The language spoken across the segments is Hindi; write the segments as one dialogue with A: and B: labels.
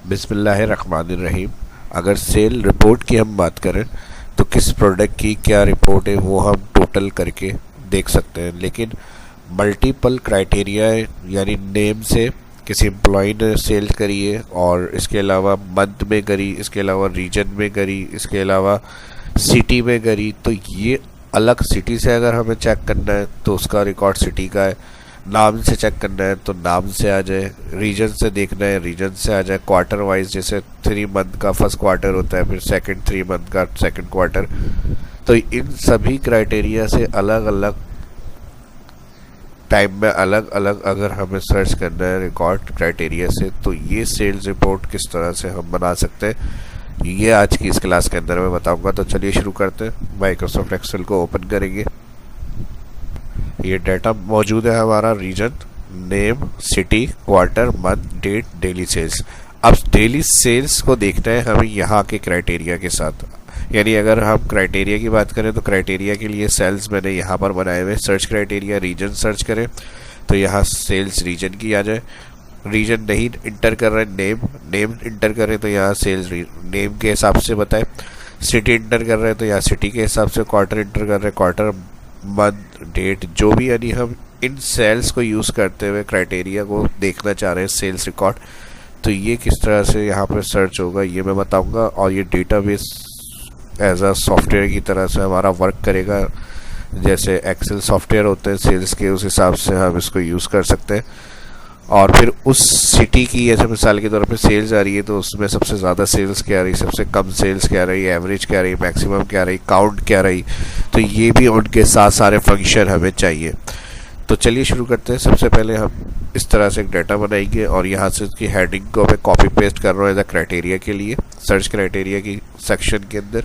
A: बिस्मिल्लाहिर्रहमानिर्रहीम। अगर सेल रिपोर्ट की हम बात करें तो किस प्रोडक्ट की क्या रिपोर्ट है वो हम टोटल करके देख सकते हैं, लेकिन मल्टीपल क्राइटेरिया यानी नेम से किसी एम्प्लॉय ने सेल करी है और इसके अलावा मंथ में करी, इसके अलावा रीजन में करी, इसके अलावा सिटी में करी, तो ये अलग सिटी से अगर हमें चेक करना है तो उसका रिकॉर्ड सिटी का है, नाम से चेक करना है तो नाम से आ जाए, रीजन से देखना है रीजन से आ जाए, क्वार्टर वाइज जैसे 3 मंथ का फर्स्ट क्वार्टर होता है, फिर सेकंड 3 मंथ का सेकंड क्वार्टर, तो इन सभी क्राइटेरिया से अलग अलग टाइम में अलग अलग अगर हमें सर्च करना है रिकॉर्ड क्राइटेरिया से, तो ये सेल्स रिपोर्ट किस तरह से हम बना सकते हैं ये आज की इस क्लास के अंदर मैं बताऊंगा। तो चलिए शुरू करते हैं। माइक्रोसॉफ्ट एक्सेल को ओपन करेंगे। ये डाटा मौजूद है हमारा, region, name, city, quarter, month, date, daily sales. अब डेली सेल्स को देखना है हमें यहाँ के क्राइटेरिया के साथ, यानी अगर हम क्राइटेरिया की बात करें तो क्राइटेरिया के लिए सेल्स मैंने यहाँ पर बनाए हुए। सर्च क्राइटेरिया रीजन सर्च करें तो यहाँ सेल्स रीजन की आ जाए। रीजन नहीं इंटर कर रहे, नेम इंटर करें तो यहाँ सेल्स नेम के हिसाब से बताए। सिटी इंटर कर रहे हैं तो यहाँ सिटी के हिसाब से। क्वार्टर इंटर कर रहे हैं, क्वार्टर, मंथ, डेट, जो भी, यानी हम इन सेल्स को यूज़ करते हुए क्राइटेरिया को देखना चाह रहे हैं सेल्स रिकॉर्ड। तो ये किस तरह से यहाँ पर सर्च होगा ये मैं बताऊंगा, और ये डेटाबेस एज अ सॉफ्टवेयर की तरह से हमारा वर्क करेगा। जैसे एक्सेल सॉफ्टवेयर होते हैं सेल्स के, उस हिसाब से हम इसको यूज़ कर सकते हैं। और फिर उस सिटी की जैसे मिसाल के तौर पे सेल्स आ रही है तो उसमें सबसे ज़्यादा सेल्स क्या रही, सबसे कम सेल्स क्या रही, एवरेज क्या रही, मैक्सिमम क्या रही, काउंट क्या रही, तो ये भी उनके साथ सारे फंक्शन हमें चाहिए। तो चलिए शुरू करते हैं। सबसे पहले हम इस तरह से एक डाटा बनाएंगे और यहाँ से उसकी हेडिंग को मैं कॉपी पेस्ट कर रहा हूँ एज अ क्राइटेरिया के लिए, सर्च क्राइटेरिया की सेक्शन के अंदर।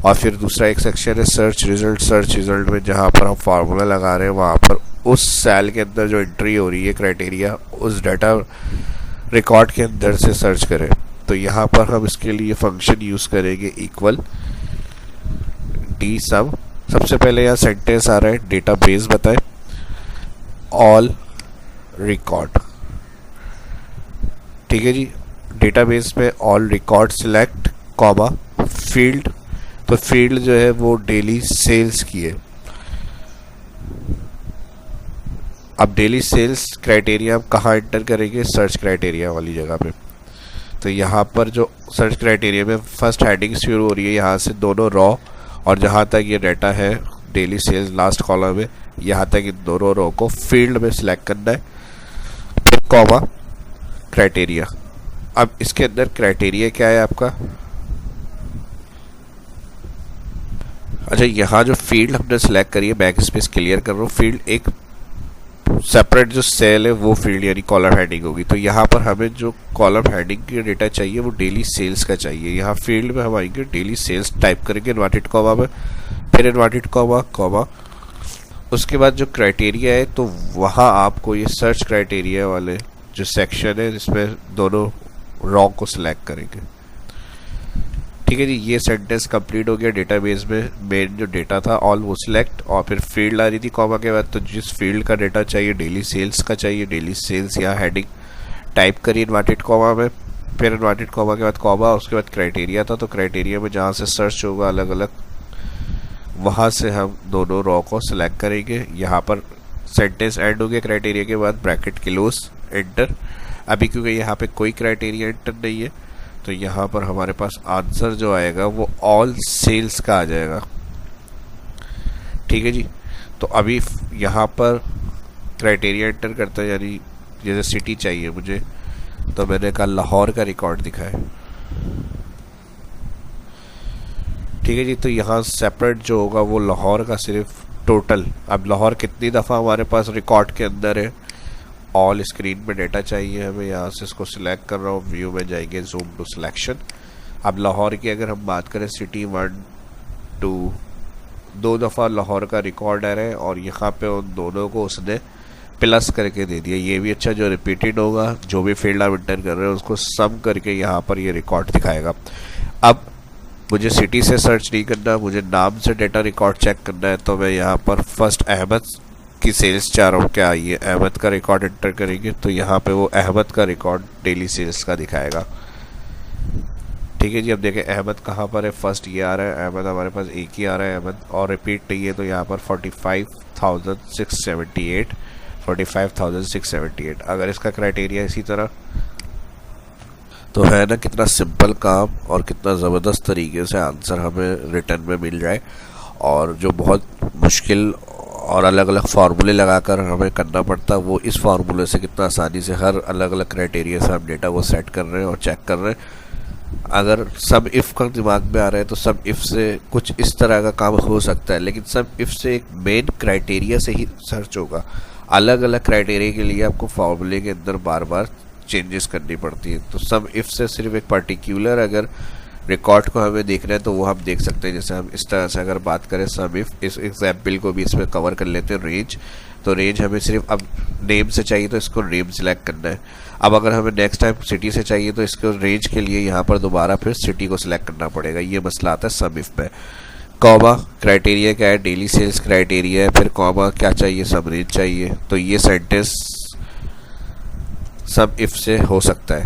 A: और फिर दूसरा एक सेक्शन है सर्च रिजल्ट में जहाँ पर हम फार्मूला लगा रहे हैं वहाँ पर उस सेल के अंदर जो एंट्री हो रही है क्राइटेरिया उस डाटा रिकॉर्ड के अंदर से सर्च करें। तो यहाँ पर हम इसके लिए फंक्शन यूज़ करेंगे इक्वल डी सम। सबसे पहले यहाँ सेंटेंस आ रहा है डेटाबेस बताएं ऑल रिकॉर्ड, ठीक है जी। डेटाबेस में all record select comma field, तो फील्ड जो है वो डेली सेल्स की है। अब डेली सेल्स क्राइटेरिया हम कहाँ इंटर करेंगे, सर्च क्राइटेरिया वाली जगह पे। तो यहाँ पर जो सर्च क्राइटेरिया में फर्स्ट हेडिंग शुरू हो रही है यहाँ से दोनों रॉ, और जहाँ तक ये डाटा है डेली सेल्स लास्ट कॉलम में, यहाँ तक इन दोनों रो को फील्ड में सिलेक्ट करना है, फिर कॉमा क्राइटेरिया। अब इसके अंदर क्राइटेरिया क्या है आपका, अच्छा यहाँ जो फील्ड हमने सिलेक्ट करी है, बैक स्पेस क्लियर कर रहा हूँ, फील्ड एक सेपरेट जो सेल है वो फील्ड यानी कॉलम हेडिंग होगी। तो यहाँ पर हमें जो कॉलम हेडिंग की डेटा चाहिए वो डेली सेल्स का चाहिए। यहाँ फील्ड में हम आएंगे डेली सेल्स टाइप करेंगे इन्वर्टेड कॉमा में, फिर इन्वर्टेड कॉमा, उसके बाद जो क्राइटेरिया है तो वहाँ आपको ये सर्च क्राइटेरिया वाले जो सेक्शन है जिसमें दोनों रॉ को सिलेक्ट करेंगे, ठीक है जी। ये सेंटेंस कंप्लीट हो गया। डेटाबेस में मेन जो डेटा था ऑल वो सिलेक्ट, और फिर फील्ड आ रही थी कॉमा के बाद, तो जिस फील्ड का डेटा चाहिए डेली सेल्स का चाहिए, डेली सेल्स या हेडिंग टाइप करिए इन्वर्टेड कॉमा में, फिर इन्वर्टेड कॉमा के बाद कॉमा, उसके बाद क्राइटेरिया था, तो क्राइटेरिया में जहाँ से सर्च होगा अलग अलग वहाँ से हम दोनों रॉ को सिलेक्ट करेंगे। यहाँ पर सेंटेंस एंड हो गया क्राइटेरिया के बाद, ब्रैकेट क्लोज, एंटर। अभी क्योंकि यहाँ पे कोई क्राइटेरिया एंटर नहीं है तो यहाँ पर हमारे पास आंसर जो आएगा वो ऑल सेल्स का आ जाएगा, ठीक है जी। तो अभी यहाँ पर क्राइटेरिया एंटर करता है, यानी जैसे सिटी चाहिए मुझे, तो मैंने कहा लाहौर का रिकॉर्ड दिखाए, ठीक है जी। तो यहाँ सेपरेट जो होगा वो लाहौर का सिर्फ टोटल, अब लाहौर कितनी दफ़ा हमारे पास रिकॉर्ड के अंदर है, ऑल स्क्रीन में डेटा चाहिए हमें, यहाँ से इसको सिलेक्ट कर रहा हूँ, व्यू में जाएंगे, जूम टू सिलेक्शन। अब लाहौर की अगर हम बात करें सिटी 1 2 दो दफ़ा लाहौर का रिकॉर्ड आ रहा है और यहाँ पे उन दोनों को उसने प्लस करके दे दिया। ये भी अच्छा, जो रिपीटेड होगा जो भी फील्ड आप इंटर कर रहे हैं उसको सम करके यहाँ पर ये रिकॉर्ड दिखाएगा। अब मुझे सिटी से सर्च नहीं करना, मुझे नाम से डेटा रिकॉर्ड चेक करना है, तो मैं यहाँ पर फर्स्ट अहमद की सेल्स चाह रहा हूँ, क्या आई है, अहमद का रिकॉर्ड एंटर करेंगे तो यहाँ पे वो अहमद का रिकॉर्ड डेली सेल्स का दिखाएगा। ठीक है जी। अब देखें अहमद कहाँ पर है, फर्स्ट ये आ रहा है अहमद, हमारे पास एक ही आ रहा है अहमद, और रिपीट नहीं है तो यहाँ पर 45,678 अगर इसका क्राइटेरिया इसी तरह तो है ना, कितना सिंपल काम और कितना ज़बरदस्त तरीके से आंसर हमें रिटर्न में मिल जाए। और जो बहुत मुश्किल और अलग अलग फार्मूले लगाकर हमें करना पड़ता, वो इस फार्मूले से कितना आसानी से हर अलग अलग क्राइटेरिया से हम डेटा को सेट कर रहे हैं और चेक कर रहे हैं। अगर सब इफ़ का दिमाग में आ रहा है तो सब इफ़ से कुछ इस तरह का काम हो सकता है, लेकिन सब इफ़ से एक मेन क्राइटेरिया से ही सर्च होगा। अलग अलग क्राइटेरिया के लिए आपको फार्मूले के अंदर बार बार चेंजेस करनी पड़ती है। तो सब इफ़ से सिर्फ एक पर्टिकुलर अगर रिकॉर्ड को हमें देखना है तो वो हम देख सकते हैं। जैसे हम इस तरह से अगर बात करें सब इफ़, इस एग्जाम्पल को भी इसमें कवर कर लेते हैं। रेंज, तो रेंज हमें सिर्फ अब नेम से चाहिए तो इसको नेम सिलेक्ट करना है। अब अगर हमें नेक्स्ट टाइम सिटी से चाहिए तो इसको रेंज के लिए यहाँ पर दोबारा फिर सिटी को सिलेक्ट करना पड़ेगा। ये मसला आता है सब इफ़ में। कॉमा क्राइटेरिया क्या है, डेली सेल्स क्राइटेरिया है, फिर कॉमा क्या चाहिए, सब रेंज चाहिए। तो ये सेंटेंस सब इफ़ से हो सकता है।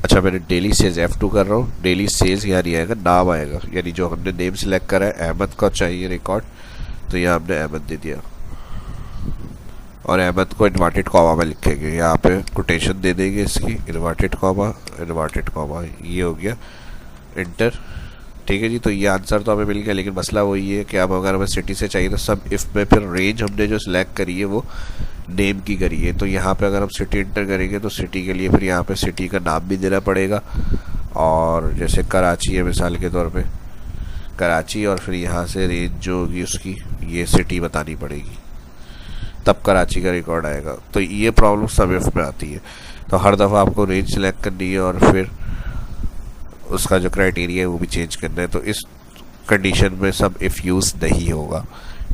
A: अच्छा, मैंने डेली सेल्स F2 कर रहा हूँ। डेली सेल्स यानी आएगा नाम आएगा, यानी जो हमने नेम सिलेक्ट करा है अहमद का चाहिए रिकॉर्ड, तो यहाँ हमने अहमद दे दिया और अहमद को इन्वर्टेड कॉमा में लिखेंगे। यहाँ पे कोटेशन दे देंगे इसकी, इन्वर्टेड कॉमा, ये हो गया इंटर। ठीक है जी। तो ये आंसर तो हमें मिल गया, लेकिन मसला वही है कि अब अगर हमें सिटी से चाहिए तो सब इफ़ में फिर रेंज हमने जो सिलेक्ट करी है वो नेम की करी है। तो यहाँ पे अगर हम सिटी इंटर करेंगे तो सिटी के लिए फिर यहाँ पे सिटी का नाम भी देना पड़ेगा। और जैसे कराची है मिसाल के तौर पे, कराची, और फिर यहाँ से रेंज जो होगी उसकी ये सिटी बतानी पड़ेगी, तब कराची का रिकॉर्ड आएगा। तो ये प्रॉब्लम सब इफ़ में आती है। तो हर दफ़ा आपको रेंज सिलेक्ट करनी है और फिर उसका जो क्राइटेरिया है वो भी चेंज करना है। तो इस कंडीशन में सब इफ़ यूज़ नहीं होगा।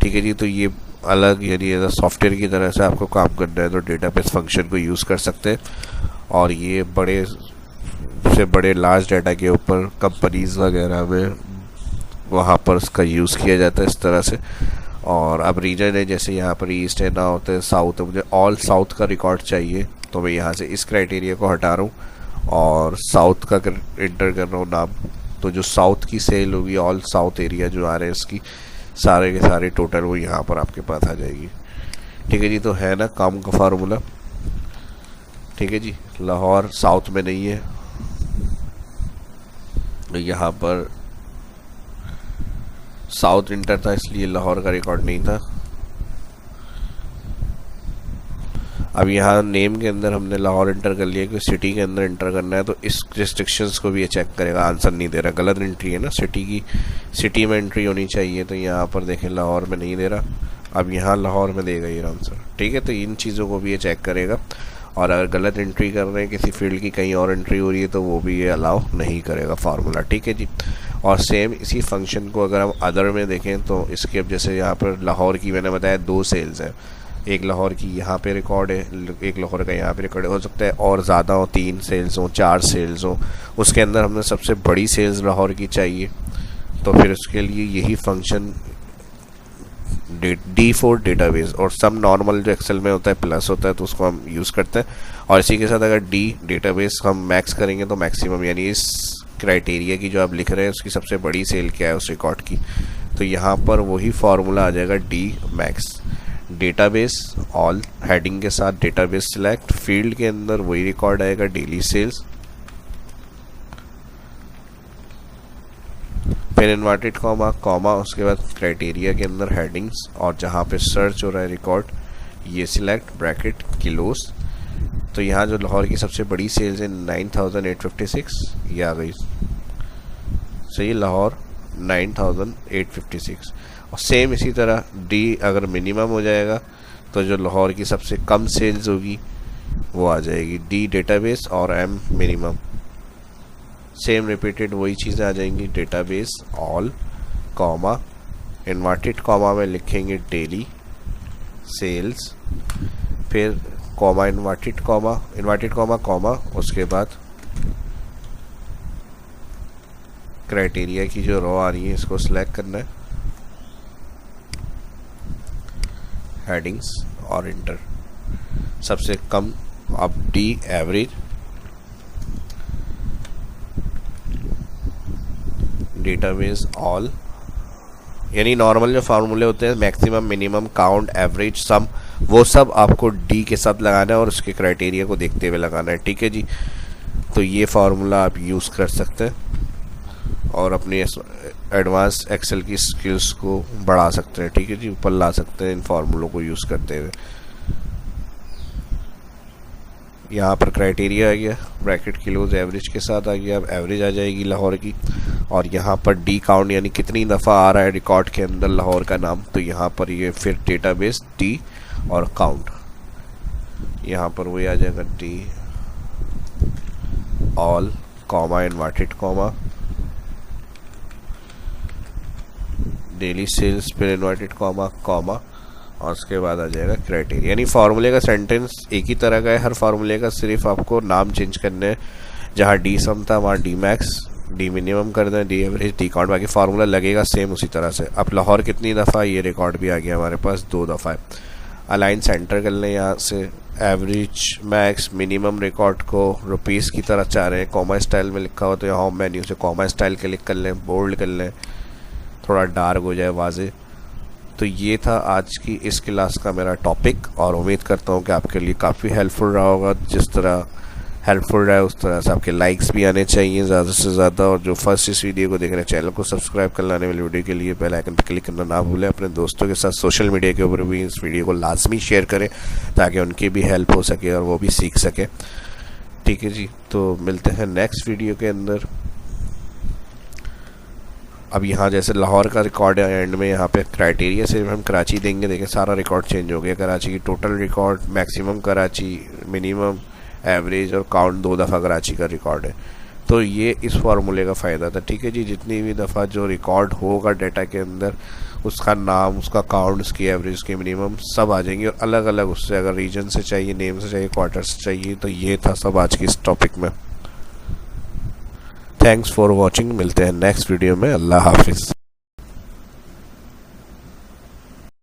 A: ठीक है जी। तो ये अलग यानी अगर सॉफ्टवेयर की तरह से आपको काम करना है तो डेटाबेस फंक्शन को यूज़ कर सकते हैं। और ये बड़े से बड़े लार्ज डाटा के ऊपर कंपनीज़ वगैरह में वहाँ पर उसका यूज़ किया जाता है इस तरह से। और अब रीजन है, जैसे यहाँ पर ईस्ट है, नॉर्थ है, साउथ है, मुझे ऑल साउथ का रिकॉर्ड चाहिए तो मैं यहाँ से इस क्राइटेरिया को हटा रहा हूँ और साउथ का इंटर कर रहा हूँ नाम। तो जो साउथ की सेल होगी, ऑल साउथ एरिया जो आ रहे हैं इसकी सारे के सारे टोटल वो यहाँ पर आपके पास आ जाएगी। ठीक है जी। तो है ना काम का फार्मूला। ठीक है जी। लाहौर साउथ में नहीं है, यहाँ पर साउथ इंटर था इसलिए लाहौर का रिकॉर्ड नहीं था। अब यहाँ नेम के अंदर हमने लाहौर इंटर कर लिया कि सिटी के अंदर इंटर करना है, तो इस रिस्ट्रिक्शंस को भी ये चेक करेगा। आंसर नहीं दे रहा, गलत एंट्री है ना, सिटी में एंट्री होनी चाहिए, तो यहाँ पर देखें लाहौर में नहीं दे रहा, अब यहाँ लाहौर में देगा ये आंसर। ठीक है। तो इन चीज़ों को भी ये चेक करेगा। और अगर गलत एंट्री कर रहे हैं किसी फील्ड की, कहीं और एंट्री हो रही है, तो वो भी ये अलाउ नहीं करेगा फार्मूला। ठीक है जी। और सेम इसी फंक्शन को अगर हम अदर में देखें तो इसके अब जैसे यहाँ पर लाहौर की मैंने बताया 2 सेल्स हैं, एक लाहौर की यहाँ पे रिकॉर्ड है, एक लाहौर का यहाँ पे रिकॉर्ड हो सकता है और ज़्यादा हो, 3 सेल्स हो, 4 सेल्स हो। उसके अंदर हमने सबसे बड़ी सेल्स लाहौर की चाहिए, तो फिर उसके लिए यही फंक्शन D4 डेटाबेस और सब नॉर्मल जो एक्सेल में होता है प्लस होता है तो उसको हम यूज़ करते हैं। और इसी के साथ अगर D डेटाबेस हम मैक्स करेंगे तो मैक्सिमम, यानी इस क्राइटेरिया की जो आप लिख रहे हैं उसकी सबसे बड़ी सेल क्या है उस रिकॉर्ड की, तो यहाँ पर वही फार्मूला आ जाएगा D max. Database all heading के साथ डेटाबेस सिलेक्ट, फील्ड के अंदर वही रिकॉर्ड आएगा डेली सेल्स, फिर इन्वर्टेड कॉमा, उसके बाद क्राइटेरिया के अंदर हेडिंग्स और जहाँ पे सर्च हो रहा है रिकॉर्ड ये सिलेक्ट, ब्रैकेट किलोस। तो यहाँ जो लाहौर की सबसे बड़ी सेल्स है 9856 ये आ गई, सही, लाहौर 9856। और सेम इसी तरह D अगर मिनिमम हो जाएगा तो जो लाहौर की सबसे कम सेल्स होगी वो आ जाएगी D डेटाबेस और M मिनिमम। सेम रिपीटेड वही चीज़ें आ जाएंगी, database all comma, inverted comma में लिखेंगे डेली सेल्स, फिर कॉमा इन्वर्टेड कॉमा, उसके बाद क्राइटेरिया की जो रो आ रही है इसको सिलेक्ट करना है, हेडिंग्स और इंटर। सबसे कम आप डी एवरेज, डेटाबेस ऑल, यानी नॉर्मल जो फार्मूले होते हैं मैक्सिमम, मिनिमम, काउंट, एवरेज, सम, वो सब आपको डी के साथ लगाना है और उसके क्राइटेरिया को देखते हुए लगाना है। ठीक है जी, तो ये फार्मूला आप यूज़ कर सकते हैं और अपनी एडवांस एक्सेल की स्किल्स को बढ़ा सकते हैं। ठीक है जी, ऊपर ला सकते हैं इन फार्मूलों को यूज़ करते हुए। यहाँ पर क्राइटेरिया आ गया, ब्रैकेट किलोज एवरेज के साथ आ गया, अब एवरेज आ जाएगी लाहौर की, और यहाँ पर डी काउंट यानी कितनी दफ़ा आ रहा है रिकॉर्ड के अंदर लाहौर का नाम, तो यहाँ पर ये फिर डेटाबेस डी और काउंट, यहाँ पर वही आ जाएगा D all, comma, inverted comma, daily sales, फिर इन्वर्टेड कॉमा, कॉमा, और उसके बाद आ जाएगा क्राइटेरिया। यानी फार्मूले का सेंटेंस एक ही तरह का है हर फार्मूले का, सिर्फ आपको नाम चेंज करने हैं। जहाँ डी सम था वहाँ डी मैक्स, डी मिनिमम कर दें, डी एवरेज, डी काउंट, बाकी फार्मूला लगेगा सेम उसी तरह से। अब लाहौर कितनी दफ़ा, ये रिकॉर्ड भी आ गया हमारे पास 2 दफ़ा है। अलाइन सेंटर कर लें यहाँ से, एवरेज, मैक्स, मिनिमम रिकॉर्ड को रुपीज़ की तरह चाह रहे हैं, कॉमा स्टाइल में लिखा हो तो यहाँ होम मेन्यू से कॉमा स्टाइल क्लिक कर लें, बोल्ड कर लें, थोड़ा डार्क हो जाए, वाजे। तो ये था आज की इस क्लास का मेरा टॉपिक, और उम्मीद करता हूँ कि आपके लिए काफ़ी हेल्पफुल रहा होगा। जिस तरह हेल्पफुल रहा है उस तरह से आपके लाइक्स भी आने चाहिए ज़्यादा से ज़्यादा, और जो फर्स्ट इस वीडियो को देख रहे हैं चैनल को सब्सक्राइब कर लाने वाली वीडियो के लिए बेल आइकन पर क्लिक करना ना भूलें। अपने दोस्तों के साथ सोशल मीडिया के ऊपर भी इस वीडियो को लाजमी शेयर करें ताकि उनकी भी हेल्प हो सके और वो भी सीख सके। ठीक है जी, तो मिलते हैं नेक्स्ट वीडियो के अंदर। अब यहाँ जैसे लाहौर का रिकॉर्ड है एंड में, यहाँ पे क्राइटेरिया सिर्फ हम कराची देंगे, देखें सारा रिकॉर्ड चेंज हो गया। कराची की total record, maximum Karachi, minimum, average और काउंट 2 दफ़ा कराची का रिकॉर्ड है। तो ये इस फार्मूले का फ़ायदा था। ठीक है जी, जितनी भी दफ़ा जो रिकॉर्ड होगा डाटा के अंदर, उसका नाम, उसका काउंट, उसकी एवरेज, उसकी मिनिमम सब आ जाएंगे, और अलग अलग उससे, अगर रीजन से चाहिए, नेम से चाहिए, क्वार्टर से चाहिए। तो ये था सब आज की इस टॉपिक में। थैंक्स फॉर वॉचिंग, मिलते हैं नेक्स्ट वीडियो में। अल्लाह हाफिज़।